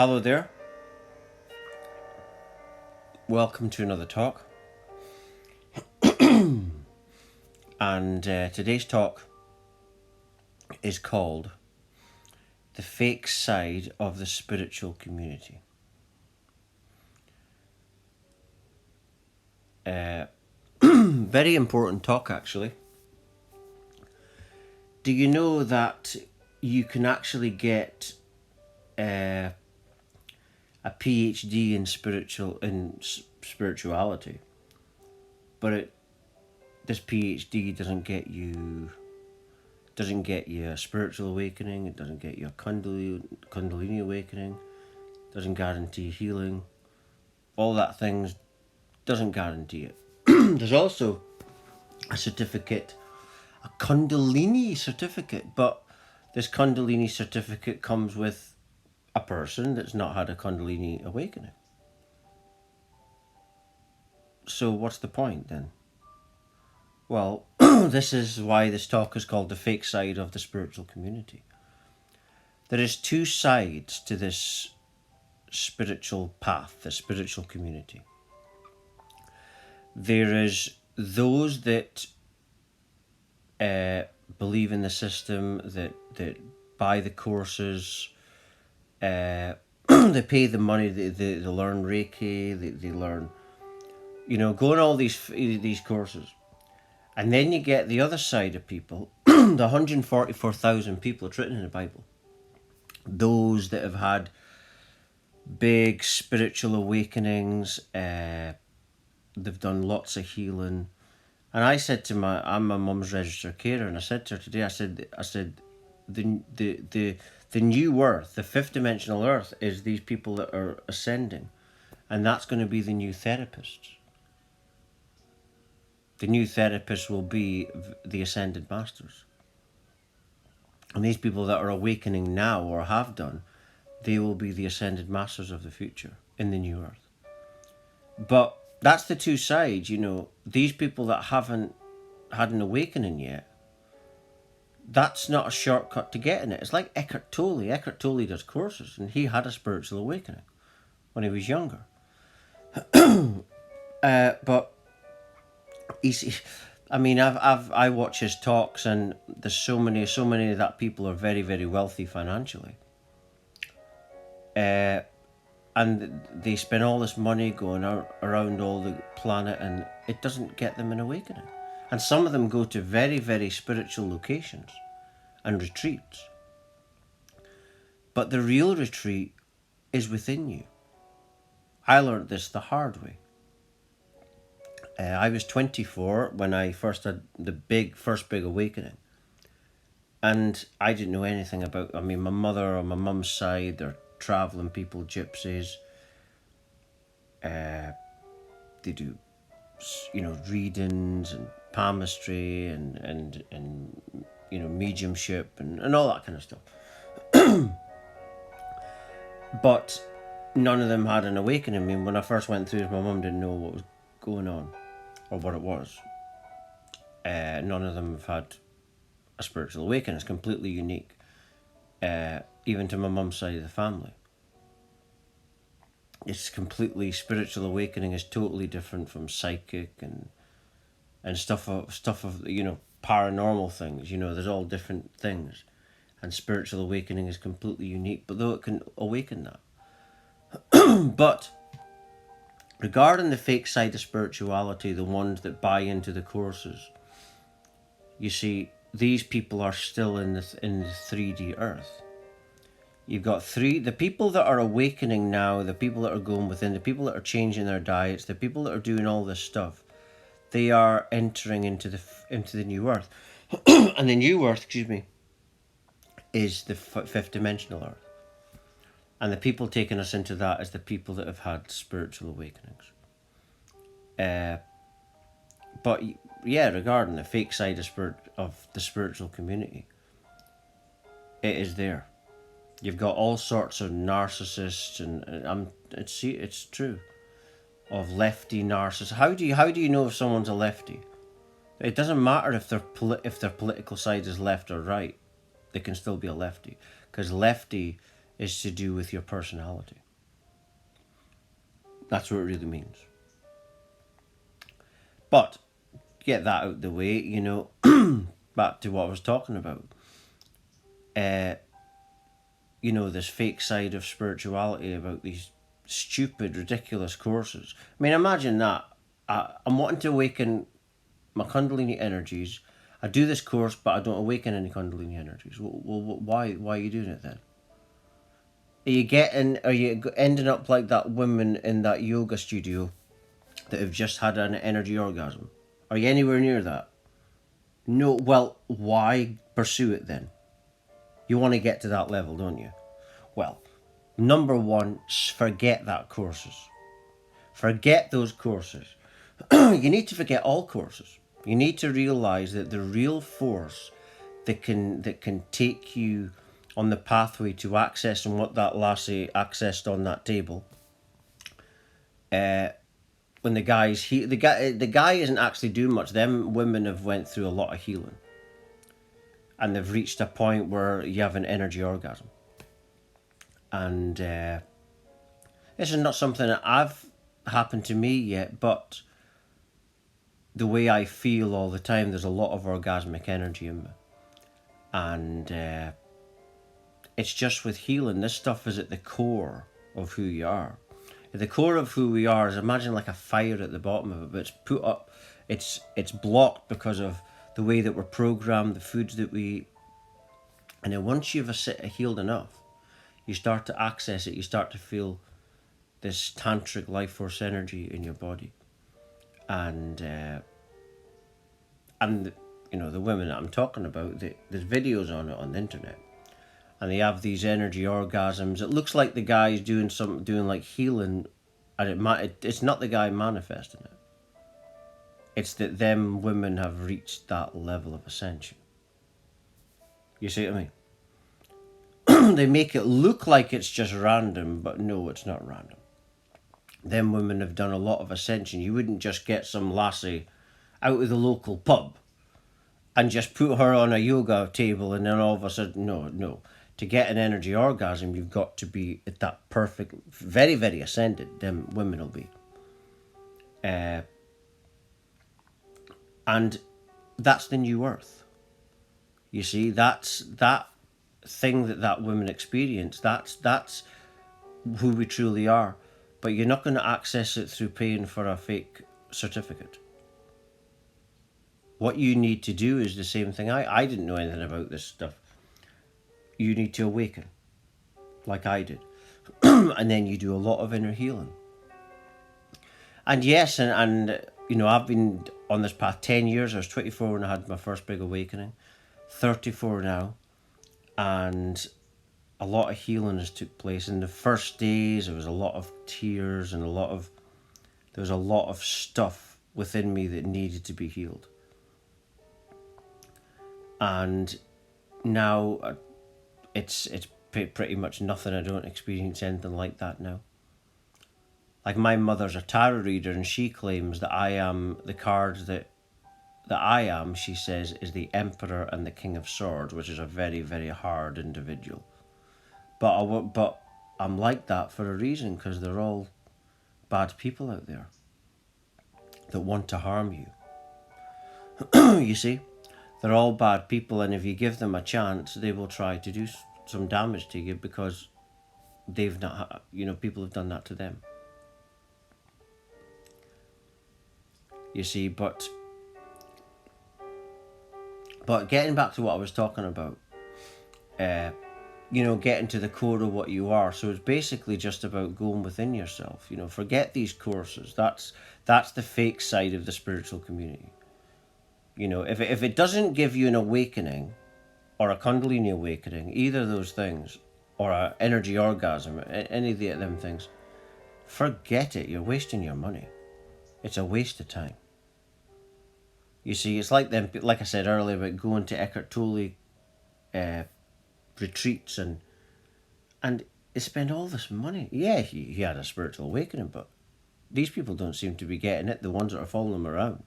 Hello there. Welcome to another talk. And today's talk is called The Fake Side of the Spiritual Community. Very important talk, actually. Do you know that you can actually get a PhD in spirituality, but this PhD doesn't get you a spiritual awakening. It doesn't get you a Kundalini awakening. Doesn't guarantee healing. All that things doesn't guarantee it. There's also a certificate, a Kundalini certificate, but this Kundalini certificate comes with a person that's not had a Kundalini awakening. So what's the point then? Well, this is why this talk is called The Fake Side of the Spiritual Community. There is two sides to this spiritual path, the spiritual community. There is those that believe in the system, that buy the courses, they pay the money, they learn Reiki, they learn, go on all these courses. And then you get the other side of people, the 144,000 people, it's written in the Bible, those that have had big spiritual awakenings, they've done lots of healing. And I said to I'm my mum's registered carer, and I said to her today, I said, the new earth, the fifth dimensional earth, is these people that are ascending, and that's going to be the new therapists. The new therapists will be the ascended masters. And these people that are awakening now or have done, they will be the ascended masters of the future in the new earth. But that's the two sides, these people that haven't had an awakening yet, that's not a shortcut to getting it. It's like Eckhart Tolle. Eckhart Tolle does courses, and he had a spiritual awakening when he was younger. But I watch his talks, and there's so many that people are very, very wealthy financially. And they spend all this money going around all the planet, and it doesn't get them an awakening. And some of them go to very, very spiritual locations and retreats. But the real retreat is within you. I learned this the hard way. I was 24 when I first had the first big awakening. And I didn't know anything about, my mother on my mum's side, they're travelling people, gypsies. They do, readings and palmistry and mediumship and all that kind of stuff. But none of them had an awakening. When I first went through it, my mum didn't know what was going on or what it was. None of them have had a spiritual awakening. It's completely unique, even to my mum's side of the family. It's completely, spiritual awakening is totally different from psychic and stuff of paranormal things. There's all different things, and spiritual awakening is completely unique. But though it can awaken that, but regarding the fake side of spirituality, the ones that buy into the courses, you see, these people are still in the 3D earth. You've got the people that are awakening now, the people that are going within, the people that are changing their diets, the people that are doing all this stuff, they are entering into the new earth. And the new earth, is the fifth dimensional earth. And the people taking us into that is the people that have had spiritual awakenings. But yeah, regarding the fake side of the spiritual community, it is there. You've got all sorts of narcissists, and it's true, of lefty narcissists. How do you know if someone's a lefty? It doesn't matter if their political side is left or right. They can still be a lefty, because lefty is to do with your personality. That's what it really means. But get that out the way, back to what I was talking about. This fake side of spirituality about these stupid, ridiculous courses. I mean, imagine that. I'm wanting to awaken my Kundalini energies. I do this course, but I don't awaken any Kundalini energies. Well, why are you doing it then? Are you ending up like that woman in that yoga studio that have just had an energy orgasm? Are you anywhere near that? No, well, why pursue it then? You want to get to that level, don't you? Well, number one, forget that courses. Forget those courses. You need to forget all courses. You need to realize that the real force that can take you on the pathway to access and what that lassie accessed on that table. When the guy isn't actually doing much. Them women have went through a lot of healing, and they've reached a point where you have an energy orgasm. And this is not something that I've happened to me yet, but the way I feel all the time, there's a lot of orgasmic energy in me, and it's just with healing. This stuff is at the core of who you are. At the core of who we are is, imagine like a fire at the bottom of it, but it's put up, it's blocked because of the way that we're programmed, the foods that we eat. And then once you've healed enough, you start to access it, you start to feel this tantric life force energy in your body. And the women that I'm talking about, there's videos on it on the internet. And they have these energy orgasms. It looks like the guy's doing like healing, and it's not the guy manifesting it. It's that them women have reached that level of ascension. You see what I mean? They make it look like it's just random, but no, it's not random. Them women have done a lot of ascension. You wouldn't just get some lassie out of the local pub and just put her on a yoga table and then all of a sudden, no. To get an energy orgasm, you've got to be at that perfect, very, very ascended. Them women will be. And that's the new earth. You see, that's that thing that women experience. That's who we truly are. But you're not going to access it through paying for a fake certificate. What you need to do is the same thing. I didn't know anything about this stuff. You need to awaken, like I did. And then you do a lot of inner healing. And yes, and I've been on this path 10 years. I was 24 when I had my first big awakening. 34 now. And a lot of healing has took place. In the first days, there was a lot of tears and there was a lot of stuff within me that needed to be healed. And now it's pretty much nothing. I don't experience anything like that now. Like, my mother's a tarot reader, and she claims that I am the cards that I am, she says, is the Emperor and the King of Swords, which is a very, very hard individual. But I'm like that for a reason, because they're all bad people out there that want to harm you. You see? They're all bad people, and if you give them a chance, they will try to do some damage to you because they've not, people have done that to them. You see, but getting back to what I was talking about, getting to the core of what you are. So it's basically just about going within yourself. Forget these courses. That's the fake side of the spiritual community. If it doesn't give you an awakening or a Kundalini awakening, either of those things, or an energy orgasm, any of them things, forget it. You're wasting your money. It's a waste of time. You see, it's like them, like I said earlier, about going to Eckhart Tolle retreats and they spend all this money. Yeah, he had a spiritual awakening, but these people don't seem to be getting it, the ones that are following him around.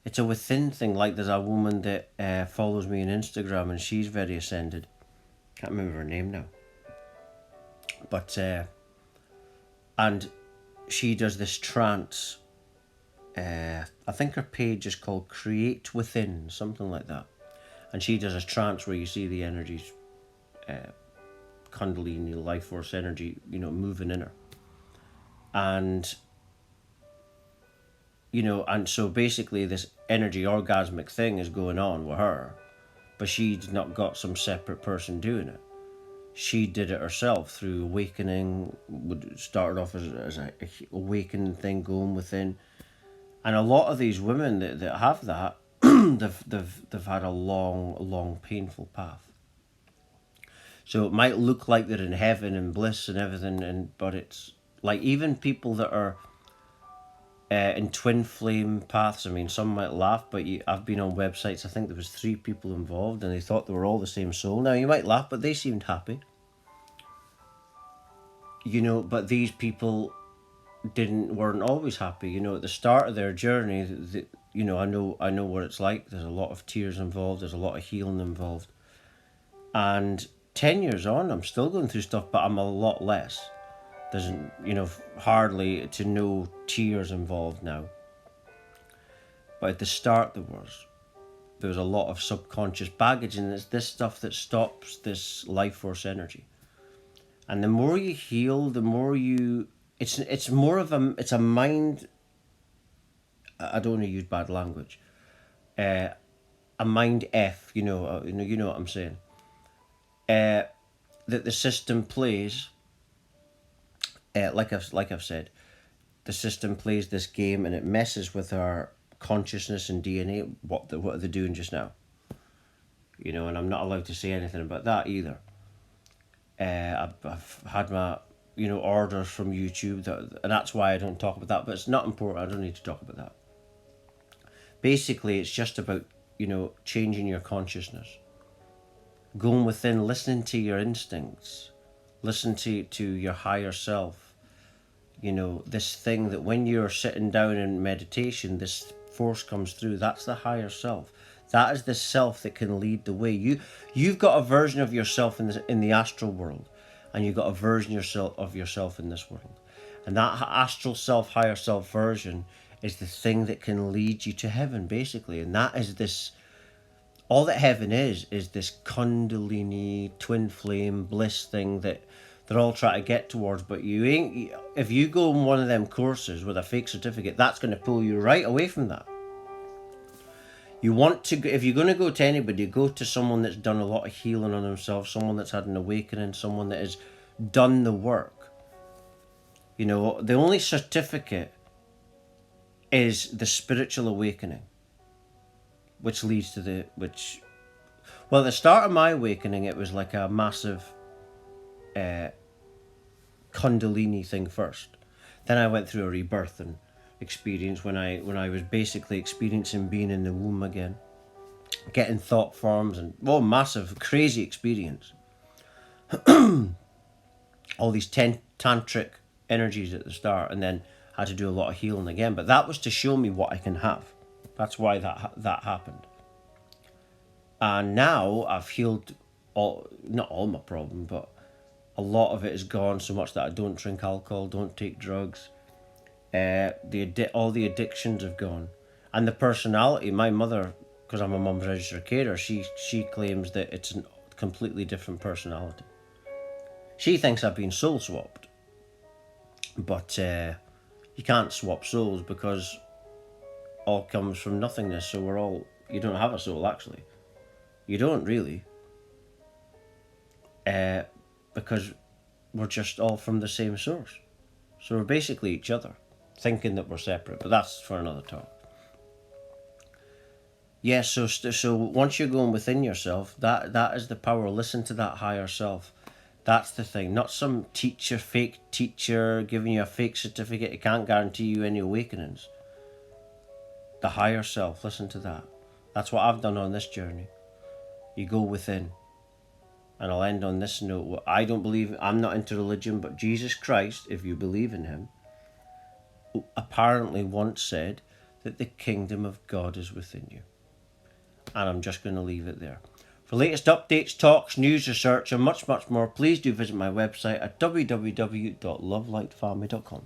It's a within thing. Like, there's a woman that follows me on Instagram, and she's very ascended. can't remember her name now. But, and she does this trance. I think her page is called Create Within, something like that. And she does a trance where you see the energies, Kundalini, life force energy, moving in her. And, and so basically this energy orgasmic thing is going on with her, but she's not got some separate person doing it. She did it herself through awakening. Started off as a awakening thing going within. And a lot of these women that have that, they've had a long, painful path. So it might look like they're in heaven and bliss and everything, but it's like even people that are in twin flame paths. I mean, some might laugh, but I've been on websites. I think there was 3 people involved, and they thought they were all the same soul. Now you might laugh, but they seemed happy. But these people weren't always happy. At the start of their journey, I know what it's like. There's a lot of tears involved. There's a lot of healing involved. And 10 years on, I'm still going through stuff, but I'm a lot less. There's, hardly to no tears involved now. But at the start there was a lot of subconscious baggage, and it's this stuff that stops this life force energy. And the more you heal, the more it's more of a mind. I don't want to use bad language. A mind F, you know what I'm saying. That the system plays. Like I've said, the system plays this game and it messes with our consciousness and DNA. What are they doing just now? And I'm not allowed to say anything about that either. I've had my orders from YouTube, and that's why I don't talk about that. But it's not important. I don't need to talk about that. Basically, it's just about changing your consciousness, going within, listening to your instincts, listen to your higher self. This thing that when you're sitting down in meditation, this force comes through. That's the higher self. That is the self that can lead the way. You've got a version of yourself in the astral world, and you've got a version of yourself in this world. And that astral self, higher self version is the thing that can lead you to heaven, basically. And that is this, all that heaven is this Kundalini, twin flame, bliss thing that they're all trying to get towards. But if you go on one of them courses with a fake certificate, that's going to pull you right away from that. You want to, if you're going to go to anybody, go to someone that's done a lot of healing on themselves, someone that's had an awakening, someone that has done the work. The only certificate is the spiritual awakening, which leads to the start of my awakening, it was like a massive Kundalini thing first. Then I went through a rebirth and experience when I was basically experiencing being in the womb again, getting thought forms, and massive, crazy experience. All these tantric energies at the start, and then had to do a lot of healing again. But that was to show me what I can have. That's why that happened. And now I've healed not all my problem, but a lot of it is gone, so much that I don't drink alcohol, don't take drugs. All the addictions have gone. And the personality, my mother, because I'm a mum's registered carer, she claims that it's a completely different personality. She thinks I've been soul swapped. But you can't swap souls, because all comes from nothingness. So you don't have a soul, actually. You don't really. Because we're just all from the same source. So we're basically each other, thinking that we're separate, but that's for another talk. Yeah, so once you're going within yourself, that is the power. Listen to that higher self. That's the thing. Not some fake teacher giving you a fake certificate. It can't guarantee you any awakenings. The higher self, listen to that. That's what I've done on this journey. You go within. And I'll end on this note. I'm not into religion, but Jesus Christ, if you believe in him, apparently once said that the kingdom of God is within you. And I'm just going to leave it there. For For latest updates, talks, news, research, and much, much more, please do visit my website at www.lovelightfarming.com.